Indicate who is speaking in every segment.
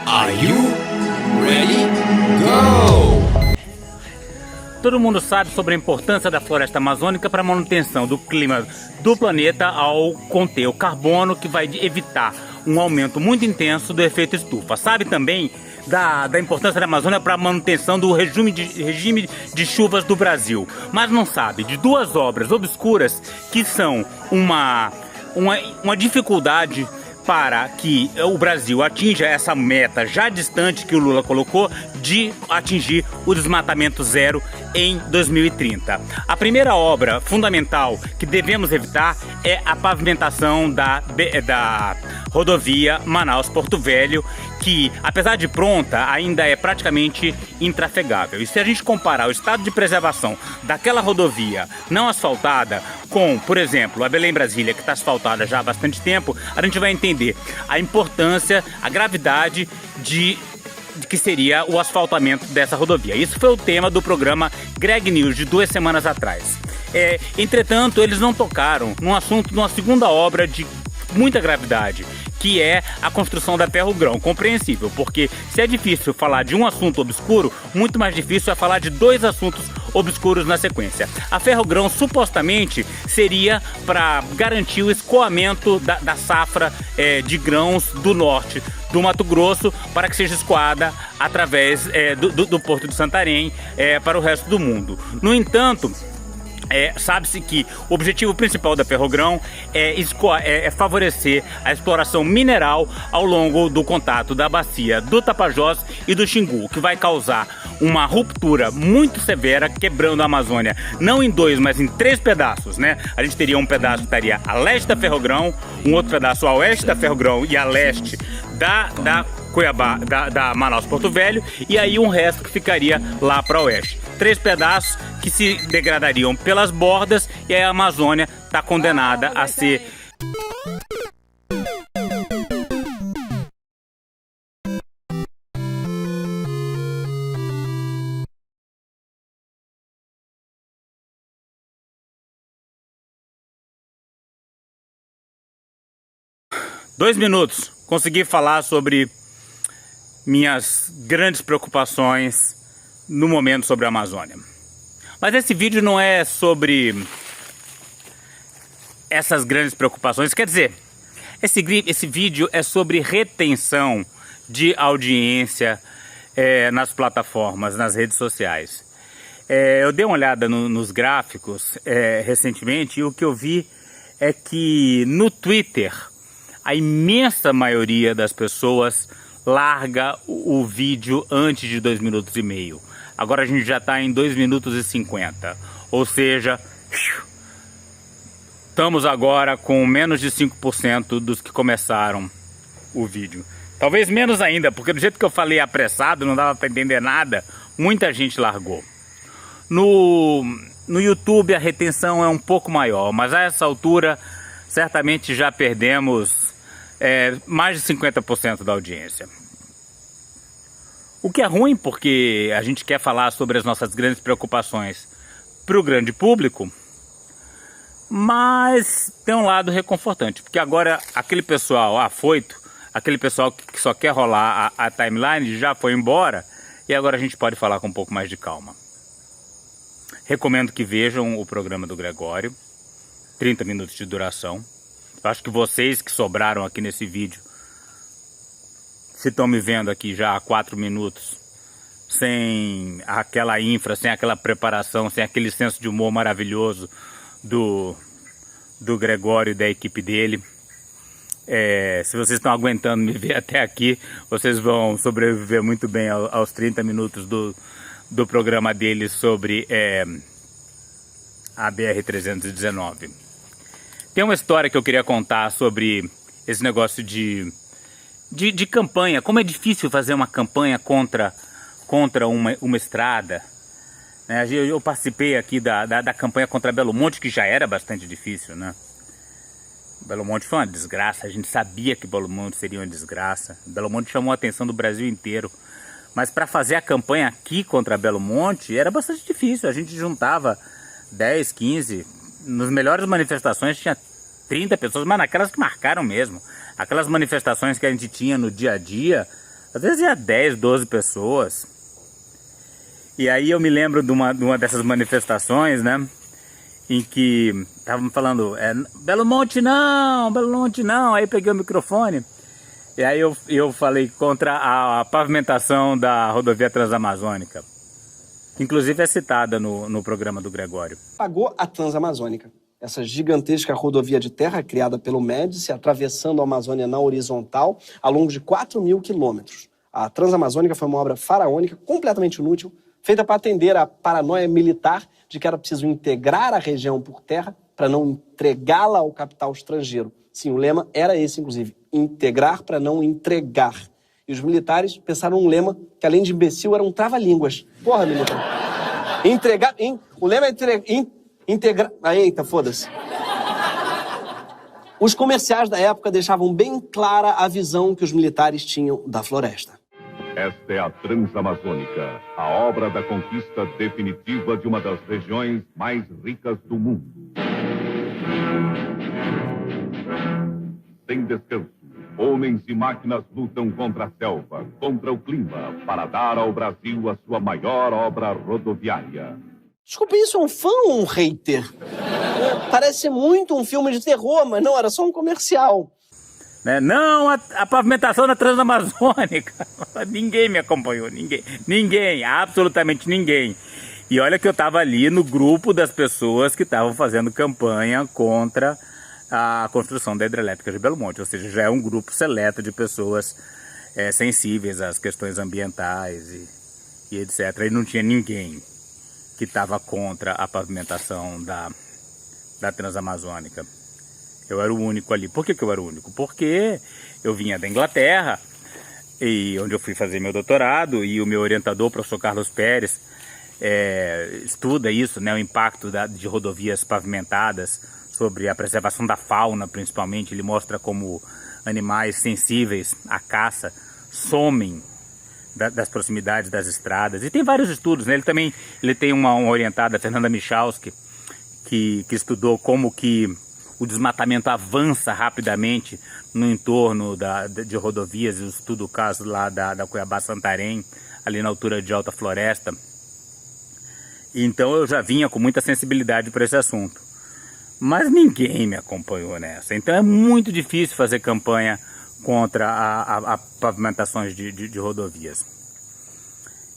Speaker 1: Are you ready? Go!
Speaker 2: Todo mundo sabe sobre a importância da floresta amazônica para a manutenção do clima do planeta ao conter o carbono, que vai evitar um aumento muito intenso do efeito estufa. Sabe também da importância da Amazônia para a manutenção do regime de chuvas do Brasil, mas não sabe de duas obras obscuras que são uma dificuldade para que o Brasil atinja essa meta já distante que o Lula colocou de atingir o desmatamento zero em 2030. A primeira obra fundamental que devemos evitar é a pavimentação da rodovia Manaus-Porto Velho, que, apesar de pronta, ainda é praticamente intrafegável. E se a gente comparar o estado de preservação daquela rodovia não asfaltada com, por exemplo, a Belém-Brasília, que está asfaltada já há bastante tempo, a gente vai entender a importância, a gravidade de que seria o asfaltamento dessa rodovia. Isso foi o tema do programa Greg News de 2 semanas atrás. Entretanto, eles não tocaram num assunto, numa segunda obra de muita gravidade, que é a construção da Ferrogrão. Compreensível, porque se é difícil falar de um assunto obscuro, muito mais difícil é falar de dois assuntos obscuros na sequência. A Ferrogrão supostamente seria para garantir o escoamento da safra de grãos do norte do Mato Grosso, para que seja escoada através do Porto de Santarém para o resto do mundo. No entanto, sabe-se que o objetivo principal da Ferrogrão é favorecer a exploração mineral ao longo do contato da bacia do Tapajós e do Xingu, que vai causar uma ruptura muito severa, quebrando a Amazônia, não em 2, mas em 3 pedaços, né? A gente teria um pedaço que estaria a leste da Ferrogrão, um outro pedaço a oeste da Ferrogrão e a leste da Cuiabá, da Manaus-Porto Velho, e aí um resto que ficaria lá para oeste. 3 pedaços que se degradariam pelas bordas, e aí a Amazônia está condenada a ser... Dois minutos, consegui falar sobre minhas grandes preocupações no momento sobre a Amazônia. Mas esse vídeo não é sobre essas grandes preocupações, quer dizer, esse vídeo é sobre retenção de audiência nas plataformas, nas redes sociais. Eu dei uma olhada nos gráficos recentemente, e o que eu vi é que no Twitter a imensa maioria das pessoas larga o vídeo antes de 2 minutos e meio. Agora a gente já está em 2 minutos e 50. Ou seja, estamos agora com menos de 5% dos que começaram o vídeo. Talvez menos ainda, porque do jeito que eu falei apressado, não dava para entender nada, muita gente largou. No YouTube a retenção é um pouco maior, mas a essa altura certamente já perdemos mais de 50% da audiência. O que é ruim, porque a gente quer falar sobre as nossas grandes preocupações para o grande público, mas tem um lado reconfortante, porque agora aquele pessoal afoito, aquele pessoal que só quer rolar a timeline já foi embora, e agora a gente pode falar com um pouco mais de calma. Recomendo que vejam o programa do Gregório, 30 minutos de duração. Eu acho que vocês que sobraram aqui nesse vídeo, se estão me vendo aqui já há 4 minutos, sem aquela infra, sem aquela preparação, sem aquele senso de humor maravilhoso do Gregório e da equipe dele, se vocês estão aguentando me ver até aqui, vocês vão sobreviver muito bem aos 30 minutos do programa dele sobre a BR-319. Tem uma história que eu queria contar sobre esse negócio de campanha. Como é difícil fazer uma campanha contra uma estrada. Eu participei aqui da campanha contra Belo Monte, que já era bastante difícil, né? Belo Monte foi uma desgraça, a gente sabia que Belo Monte seria uma desgraça. Belo Monte chamou a atenção do Brasil inteiro. Mas para fazer a campanha aqui contra Belo Monte era bastante difícil. A gente juntava 10, 15... Nas melhores manifestações tinha 30 pessoas, mas naquelas que marcaram mesmo. Aquelas manifestações que a gente tinha no dia a dia, Às vezes ia 10, 12 pessoas. E aí eu me lembro de uma dessas manifestações, né? Em que estavam falando, Belo Monte não. Aí peguei o microfone e aí eu falei contra a pavimentação da rodovia Transamazônica. Inclusive é citada no programa do Gregório.
Speaker 3: Pagou a Transamazônica. Essa gigantesca rodovia de terra criada pelo Médici, atravessando a Amazônia na horizontal, ao longo de 4.000 quilômetros. A Transamazônica foi uma obra faraônica, completamente inútil, feita para atender a paranoia militar de que era preciso integrar a região por terra para não entregá-la ao capital estrangeiro. Sim, o lema era esse, inclusive, integrar para não entregar. E os militares pensaram um lema que, além de imbecil, era um trava-línguas. Porra, militar. O lema é integrar... Eita, foda-se. Os comerciais da época deixavam bem clara a visão que os militares tinham da floresta.
Speaker 4: Esta é a Transamazônica, a obra da conquista definitiva de uma das regiões mais ricas do mundo. Sem descanso, homens e máquinas lutam contra a selva, contra o clima, para dar ao Brasil a sua maior obra rodoviária.
Speaker 3: Desculpa, isso é um fã ou um hater? Parece ser muito um filme de terror, mas não, era só um comercial.
Speaker 2: Não, a pavimentação da Transamazônica. Ninguém me acompanhou, ninguém, absolutamente ninguém. E olha que eu estava ali no grupo das pessoas que estavam fazendo campanha contra a construção da hidrelétrica de Belo Monte. Ou seja, já é um grupo seleto de pessoas sensíveis às questões ambientais e etc. E não tinha ninguém que estava contra a pavimentação da Transamazônica. Eu era o único ali. Por que eu era o único? Porque eu vinha da Inglaterra, onde eu fui fazer meu doutorado, e o meu orientador, o professor Carlos Pérez, estuda isso, né, o impacto de rodovias pavimentadas sobre a preservação da fauna, principalmente. Ele mostra como animais sensíveis à caça somem das proximidades das estradas. E tem vários estudos, né? Ele tem uma orientada, Fernanda Michalski, que estudou como que o desmatamento avança rapidamente no entorno de rodovias. Eu estudo o caso lá da Cuiabá-Santarém, ali na altura de Alta Floresta. Então eu já vinha com muita sensibilidade para esse assunto. Mas ninguém me acompanhou nessa. Então é muito difícil fazer campanha contra a pavimentações de rodovias.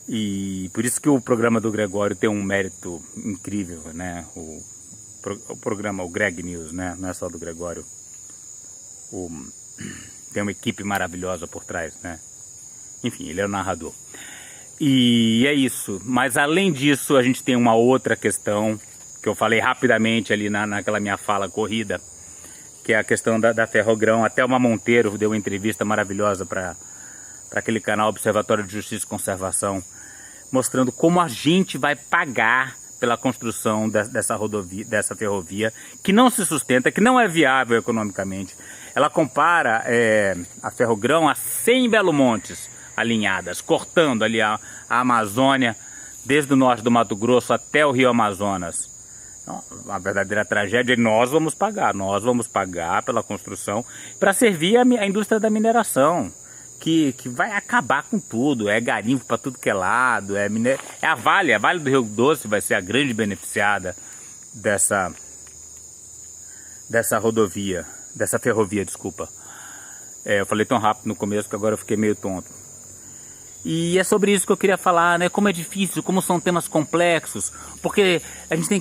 Speaker 2: E por isso que o programa do Gregório tem um mérito incrível, né? O programa, o Greg News, né? Não é só do Gregório. Tem uma equipe maravilhosa por trás, né? Enfim, ele é o narrador. E é isso. Mas além disso, a gente tem uma outra questão que eu falei rapidamente ali naquela minha fala corrida, que é a questão da Ferrogrão. Até uma Monteiro deu uma entrevista maravilhosa para aquele canal Observatório de Justiça e Conservação, mostrando como a gente vai pagar pela construção dessa ferrovia, que não se sustenta, que não é viável economicamente. Ela compara a Ferrogrão a 100 Belo Montes alinhadas, cortando ali a Amazônia, desde o norte do Mato Grosso até o Rio Amazonas. Então, a verdadeira tragédia é nós vamos pagar pela construção para servir a indústria da mineração, que vai acabar com tudo. É garimpo para tudo que é lado, a Vale do Rio Doce vai ser a grande beneficiada dessa ferrovia, desculpa. Eu falei tão rápido no começo que agora eu fiquei meio tonto. E é sobre isso que eu queria falar, né? Como é difícil, como são temas complexos, porque a gente tem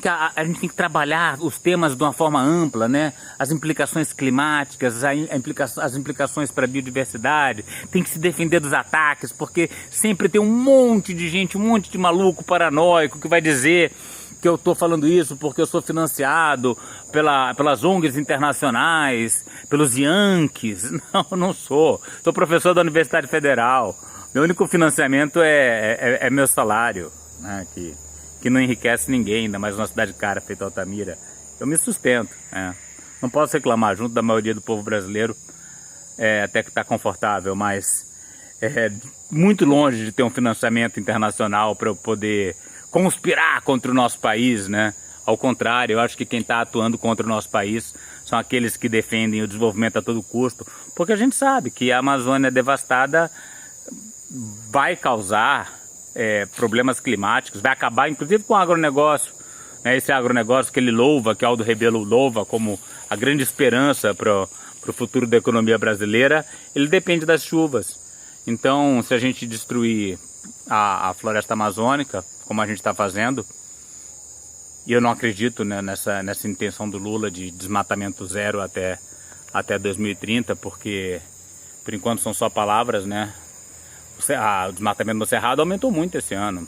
Speaker 2: que trabalhar os temas de uma forma ampla, né? As implicações climáticas, as implicações para a biodiversidade, tem que se defender dos ataques, porque sempre tem um monte de gente, um monte de maluco paranoico que vai dizer que eu estou falando isso porque eu sou financiado pelas ONGs internacionais, pelos Yankees. Não sou. Sou professor da Universidade Federal. Meu único financiamento é meu salário, né, que não enriquece ninguém, ainda mais numa cidade cara feita Altamira. Eu me sustento, né? Não posso reclamar, junto da maioria do povo brasileiro, até que está confortável, mas muito longe de ter um financiamento internacional para eu poder conspirar contra o nosso país, né? Ao contrário, eu acho que quem está atuando contra o nosso país são aqueles que defendem o desenvolvimento a todo custo, porque a gente sabe que a Amazônia devastada vai causar problemas climáticos, vai acabar inclusive com o agronegócio, né? Esse agronegócio que ele louva, que Aldo Rebelo louva como a grande esperança para o futuro da economia brasileira, ele depende das chuvas. Então, se a gente destruir a floresta amazônica, como a gente está fazendo, e eu não acredito, né, nessa intenção do Lula de desmatamento zero até 2030, porque por enquanto são só palavras, né? O desmatamento no Cerrado aumentou muito esse ano.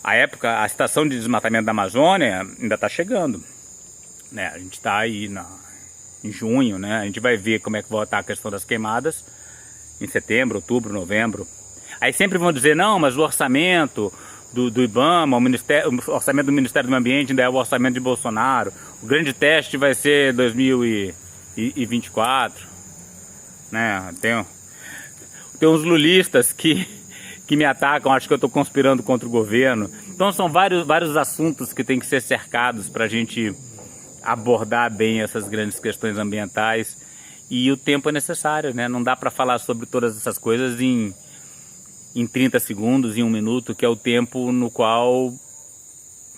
Speaker 2: A estação de desmatamento da Amazônia ainda está chegando, né? A gente está aí em junho, né? A gente vai ver como é que vai estar a questão das queimadas em setembro, outubro, novembro. Aí sempre vão dizer, não, mas o orçamento do IBAMA, o orçamento do Ministério do Meio Ambiente ainda é o orçamento de Bolsonaro. O grande teste vai ser 2024, né? Tem uns lulistas que me atacam, acho que eu estou conspirando contra o governo. Então são vários assuntos que têm que ser cercados para a gente abordar bem essas grandes questões ambientais. E o tempo é necessário, né? Não dá para falar sobre todas essas coisas em 30 segundos, em 1 minuto, que é o tempo no qual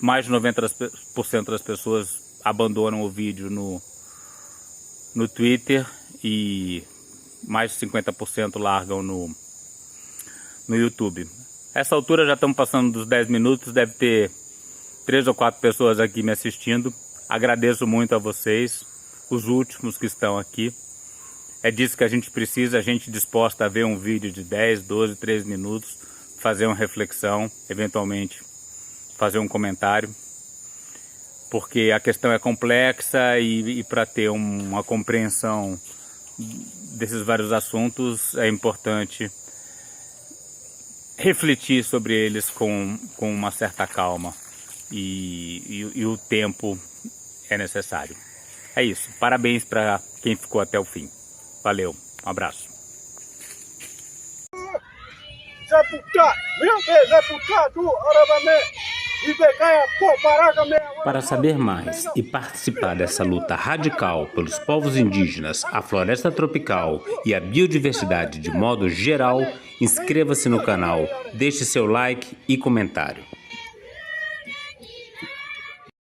Speaker 2: mais de 90% das pessoas abandonam o vídeo no Twitter e mais de 50% largam no YouTube. Essa altura já estamos passando dos 10 minutos, deve ter 3 ou 4 pessoas aqui me assistindo. Agradeço muito a vocês, os últimos que estão aqui. É disso que a gente precisa, a gente disposta a ver um vídeo de 10, 12, 13 minutos, fazer uma reflexão, eventualmente fazer um comentário, porque a questão é complexa e para ter uma compreensão desses vários assuntos é importante refletir sobre eles com uma certa calma e o tempo é necessário. É isso, parabéns para quem ficou até o fim. Valeu, um abraço. Para saber mais e participar dessa luta radical pelos povos indígenas, a floresta tropical e a biodiversidade de modo geral, inscreva-se no canal, deixe seu like e comentário.